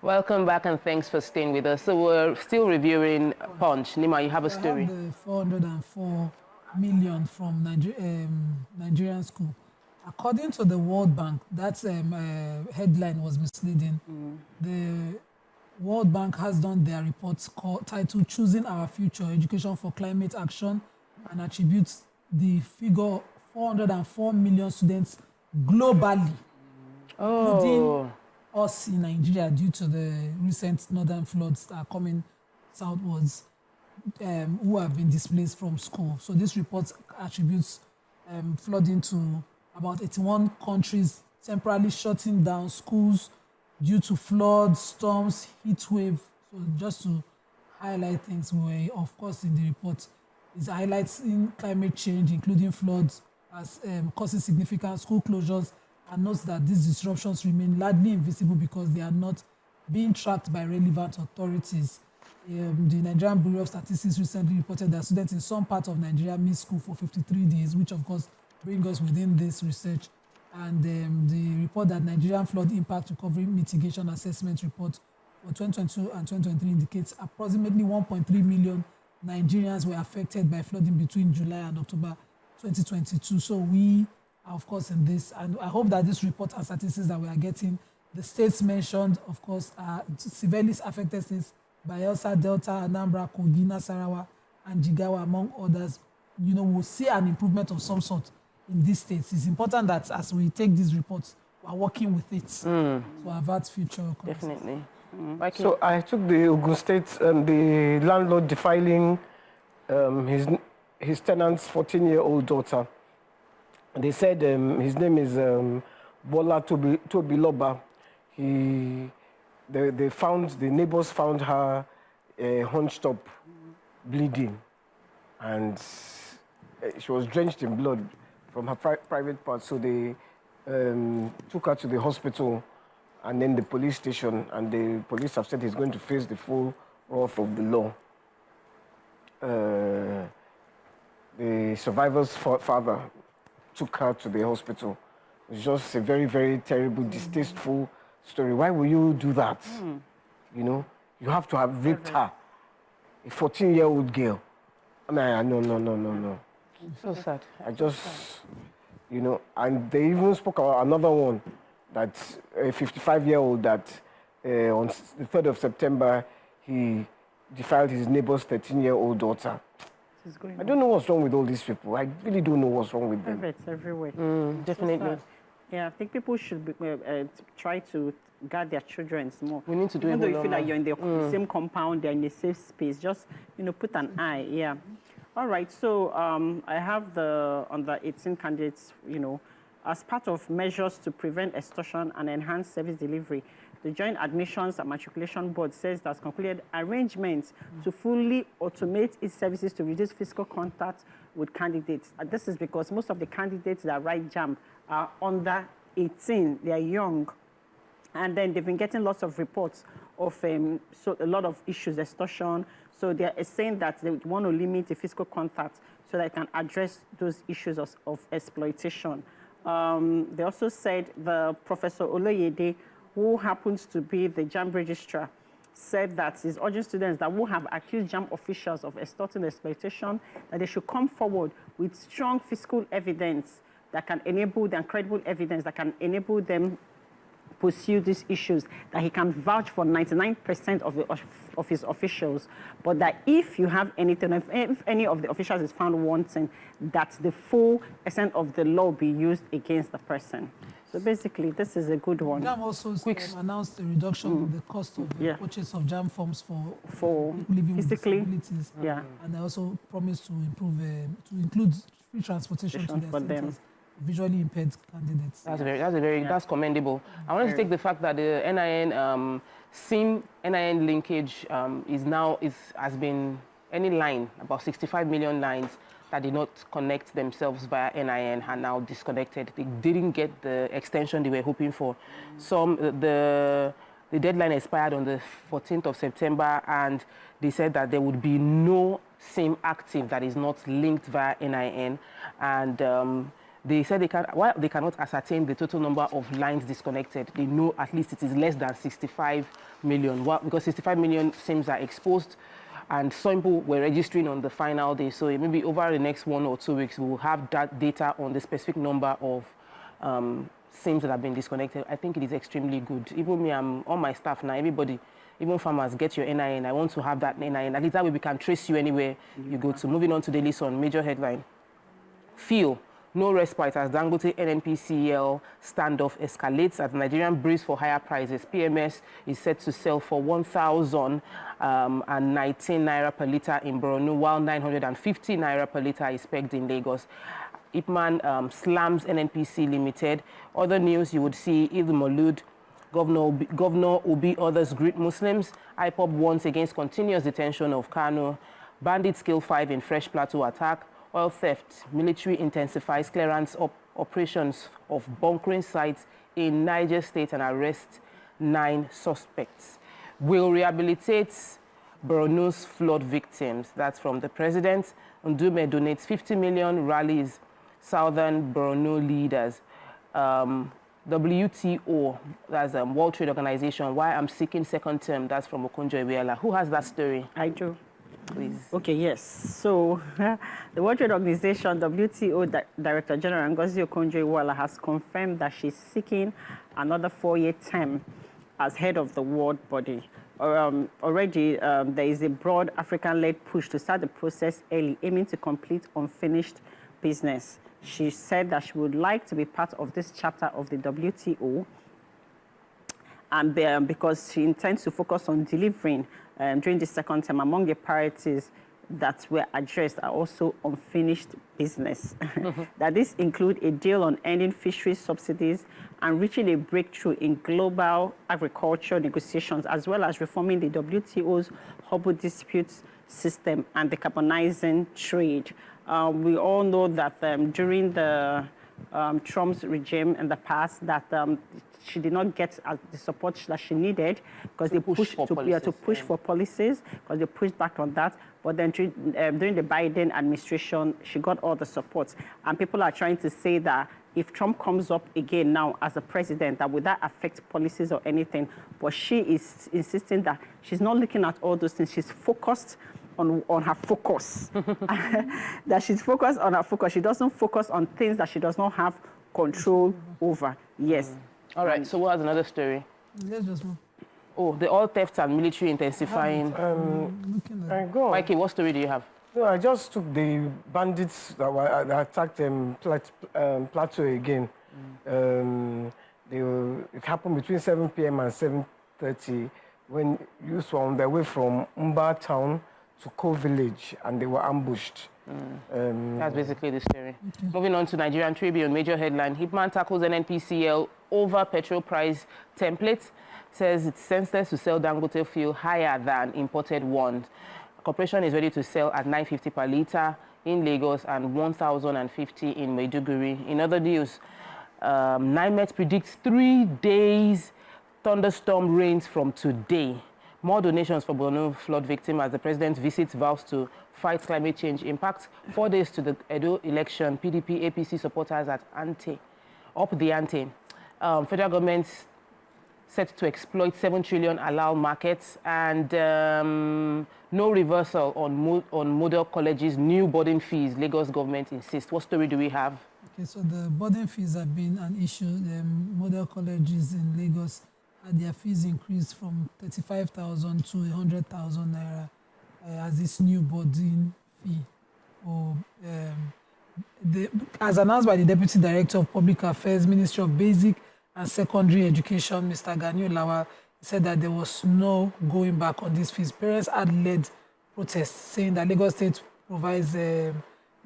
Welcome back and thanks for staying with us. So we're still reviewing Punch. Nima, you have a story. I have the 404 million from Nigerian school. According to the World Bank, that headline was misleading. The World Bank has done their report titled Choosing Our Future, Education for Climate Action, and attributes the figure 404 million students globally, including us in Nigeria due to the recent northern floods that are coming southwards, who have been displaced from school. So this report attributes flooding to about 81 countries temporarily shutting down schools due to floods, storms, heat wave. So just to highlight things, we were, of course, in the report, is highlighting climate change, including floods, as causing significant school closures, and notes that these disruptions remain largely invisible because they are not being tracked by relevant authorities. The Nigerian Bureau of Statistics recently reported that students in some parts of Nigeria missed school for 53 days, which of course brings us within this research. And the report that Nigerian Flood Impact Recovery Mitigation Assessment Report for 2022 and 2023 indicates approximately 1.3 million Nigerians were affected by flooding between July and October 2022. So we are, of course, in this. And I hope that this report and statistics that we are getting, the states mentioned, of course, are severely affected states: Bayelsa, Delta, Anambra, Kogi, Nasarawa, and Jigawa, among others. You know, we'll see an improvement of some sort in these states. It's important that as we take these reports, we're working with it to avert future occurrences. Definitely. So I took the Ogun State, the landlord defiling his tenant's 14-year-old daughter. They said his name is Bola Tobiloba. The neighbors found her hunched up, bleeding, and she was drenched in blood from her private part. So they took her to the hospital and then the police station, and the police have said he's going to face the full wrath of the law. The survivor's father took her to the hospital. It's just a very, very terrible, distasteful story. Why will you do that? You know, you have to have raped her, a 14-year-old girl. I mean, no. So sad. I just, you know, and they even spoke about another one, that a 55-year-old that on the 3rd of September, he defiled his neighbor's 13-year-old daughter. I don't know what's wrong with all these people. I really don't know what's wrong with them. It's everywhere. Definitely. Yeah, I think people should be, try to guard their children more. We need to do Even it though you more feel like you're in the same compound, they're in a safe space, just, you know, put an eye, yeah. All right, so I have the under 18 candidates, you know, as part of measures to prevent extortion and enhance service delivery. The Joint Admissions and Matriculation Board says that's concluded arrangements to fully automate its services to reduce physical contact with candidates. And this is because most of the candidates that write JAMB are under 18, they are young. And then they've been getting lots of reports of so a lot of issues, extortion. So they're saying that they want to limit the physical contact so that they can address those issues of exploitation. They also said the Professor Oloyede, who happens to be the JAMB registrar, said that he's urging students that will have accused JAMB officials of extorting exploitation, that they should come forward with strong physical evidence that can enable them, credible evidence that can enable them pursue these issues, that he can vouch for 99% of his officials, but that if you have anything, if any of the officials is found wanting, that the full extent of the law be used against the person. So basically, this is a good one. JAMB also announced a reduction in the cost of the purchase of JAMB forms for people living with disabilities. And they also promised to improve, to include free transportation to their centers. Visually impaired candidates. That's commendable. I want to take the fact that the NIN SIM-NIN linkage has been any line, about 65 million lines that did not connect themselves via NIN are now disconnected. They didn't get the extension they were hoping for. The deadline expired on the 14th of September, and they said that there would be no SIM active that is not linked via NIN. And They said while they cannot ascertain the total number of lines disconnected, they know at least it is less than 65 million, because 65 million SIMs are exposed, and some people were registering on the final day. So maybe over the next 1 or 2 weeks, we'll have that data on the specific number of SIMs that have been disconnected. I think it is extremely good. Even me, I'm on my staff now, everybody, even farmers, get your NIN. I want to have that NIN. At least that way we can trace you anywhere you go to. Moving on to Daily Sun, major headline. Fuel, no respite as Dangote NNPCL standoff escalates as Nigerian breeze for higher prices. PMS is set to sell for 1,019 naira per litre in Borno, while 950 naira per litre is pegged in Lagos. Ipman slams NNPC Limited. Other news you would see, Eid Maulud, Governor Obi, others greet Muslims. IPOB warns against continuous detention of Kano. Bandits kill 5 in Fresh Plateau attack. Oil theft. Military intensifies clearance operations of bunkering sites in Niger State and arrest 9 suspects. Will rehabilitate Borno's flood victims. That's from the president. Ndume donates 50 million, rallies Southern Borno leaders. WTO, that's World Trade Organization, why I'm seeking second term. That's from Okonjo Iweala. Who has that story? I do. Please. Okay, yes. So the World Trade Organization, WTO Director General Ngozi Okonjo-Iweala has confirmed that she's seeking another 4-year term as head of the world body. Already, there is a broad African-led push to start the process early, aiming to complete unfinished business. She said that she would like to be part of this chapter of the WTO, and because she intends to focus on delivering during the second term. Among the priorities that were addressed are also unfinished business. That this include a deal on ending fisheries subsidies and reaching a breakthrough in global agriculture negotiations, as well as reforming the WTO's harbor disputes system and decarbonizing trade. We all know that during the Trump's regime in the past, that she did not get the support that she needed because they pushed for policies, because they pushed back on that. But then during the Biden administration, she got all the support. And people are trying to say that if Trump comes up again now as a president, that would that affect policies or anything? But she is insisting that she's not looking at all those things. She's focused on her focus. That she's focused on her focus. She doesn't focus on things that she does not have control over. Yes. All right, so what was another story? Let's just move. Oh, the oil theft and military intensifying. Go on. Mikey, what story do you have? No, I just took the bandits that attacked Plateau again. It happened between 7 p.m. and 7:30 when youths were on their way from Umba town to Ko village, and they were ambushed. That's basically the story. Moving on to Nigerian Tribune, major headline. Hitman tackles NNPCL over petrol price template. Says it's senseless to sell Dangote fuel higher than imported ones. Corporation is ready to sell at 950 per litre in Lagos and 1,050 in Maiduguri. In other news, NIMET predicts 3 days thunderstorm rains from today. More donations for Borno flood victim as the president visits vows to fight climate change impact. 4 days to the Edo election, PDP, APC supporters at ante, up the ante. Federal government set to exploit 7 trillion halal markets, and no reversal on model colleges' new boarding fees. Lagos government insists. What story do we have? Okay, so the boarding fees have been an issue. The model colleges in Lagos had their fees increased from 35,000 to 100,000 naira as this new boarding fee. As announced by the Deputy Director of Public Affairs, Ministry of Basic and Secondary Education, Mr. Ganyu Lawal, said that there was no going back on these fees. Parents had led protests saying that Lagos State provides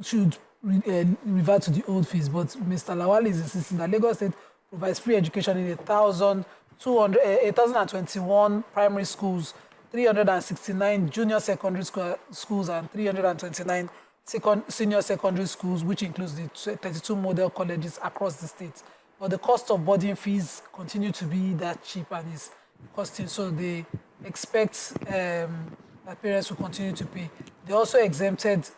should revert to the old fees. But Mr. Lawal is insisting that Lagos State provides free education in 1,021 primary schools, 369 junior secondary schools, and 329 senior secondary schools, which includes the 32 model colleges across the state. But the cost of boarding fees continue to be that cheap and is costing, so they expect that parents will continue to pay. They also exempted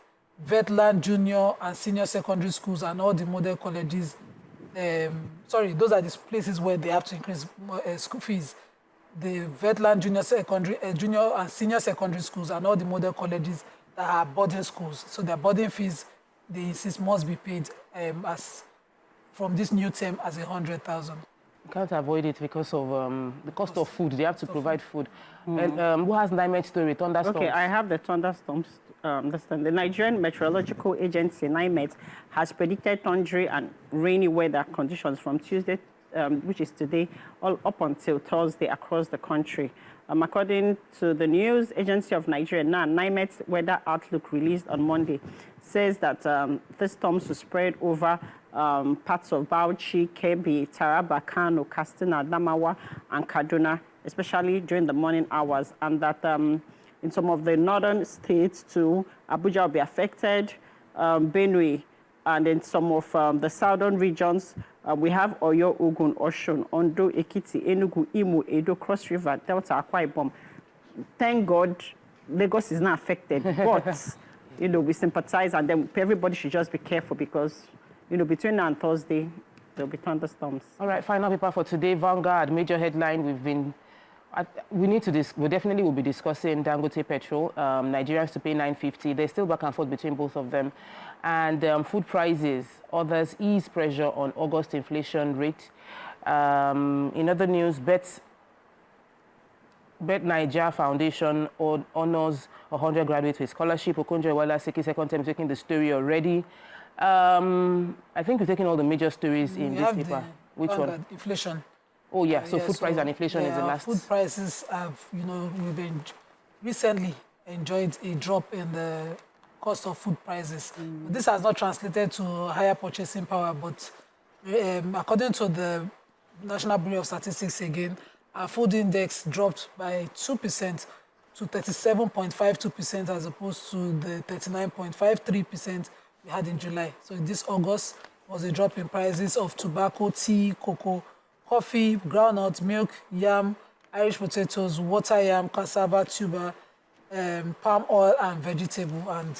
Wetland Junior and Senior Secondary Schools and all the model colleges. Those are the places where they have to increase school fees. The Wetland Junior and Senior Secondary Schools and all the model colleges that are boarding schools. So their boarding fees, they insist, must be paid as from this new term as 100,000. You can't avoid it because of the cost of food. They have to provide food. And who has NIMET story? Thunderstorms. Okay, I have the thunderstorms. The Nigerian Meteorological Agency, NIMET, has predicted thundery and rainy weather conditions from Tuesday, which is today, all up until Thursday across the country. According to the News Agency of Nigeria, NIMET's weather outlook released on Monday says that the storms will spread over parts of Bauchi, Kebbi, Taraba, Kano, Katsina, Adamawa, and Kaduna, especially during the morning hours, and that in some of the northern states too, Abuja will be affected, Benue, and in some of the southern regions, we have Oyo, Ogun, Osun, Ondo, Ekiti, Enugu, Imo, Edo, Cross River, Delta, Akwa Ibom. Thank God Lagos is not affected, but we sympathize, and then everybody should just be careful because between now and Thursday, there'll be thunderstorms. All right, final paper for today. Vanguard, major headline. We definitely will be discussing Dangote Petrol. Nigerians to pay $9.50. There's still back and forth between both of them. And food prices. Others ease pressure on August inflation rate. In other news, Bet Niger Foundation honors 100 graduates with scholarship. Okonjo-Iweala Seki second time taking the story already. I think we've taken all the major stories in this paper. Which one? Inflation. Oh, yeah. So food price and inflation is the last. Food prices have, we've recently enjoyed a drop in the cost of food prices. This has not translated to higher purchasing power, but according to the National Bureau of Statistics again, our food index dropped by 2% to 37.52% as opposed to the 39.53% we had in July. So this August was a drop in prices of tobacco, tea, cocoa, coffee, groundnut, milk, yam, Irish potatoes, water yam, cassava, tuber, palm oil, and vegetable. And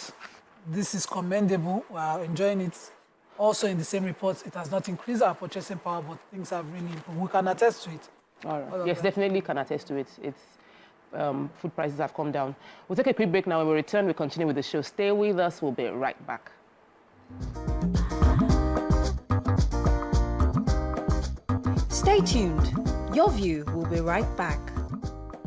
this is commendable. We are enjoying it. Also, in the same report, it has not increased our purchasing power, but things have really improved. We can attest to it. All right. Yes, definitely can attest to it. Food prices have come down. We'll take a quick break now. When we return, we'll continue with the show. Stay with us. We'll be right back. Stay tuned. Your View will be right back.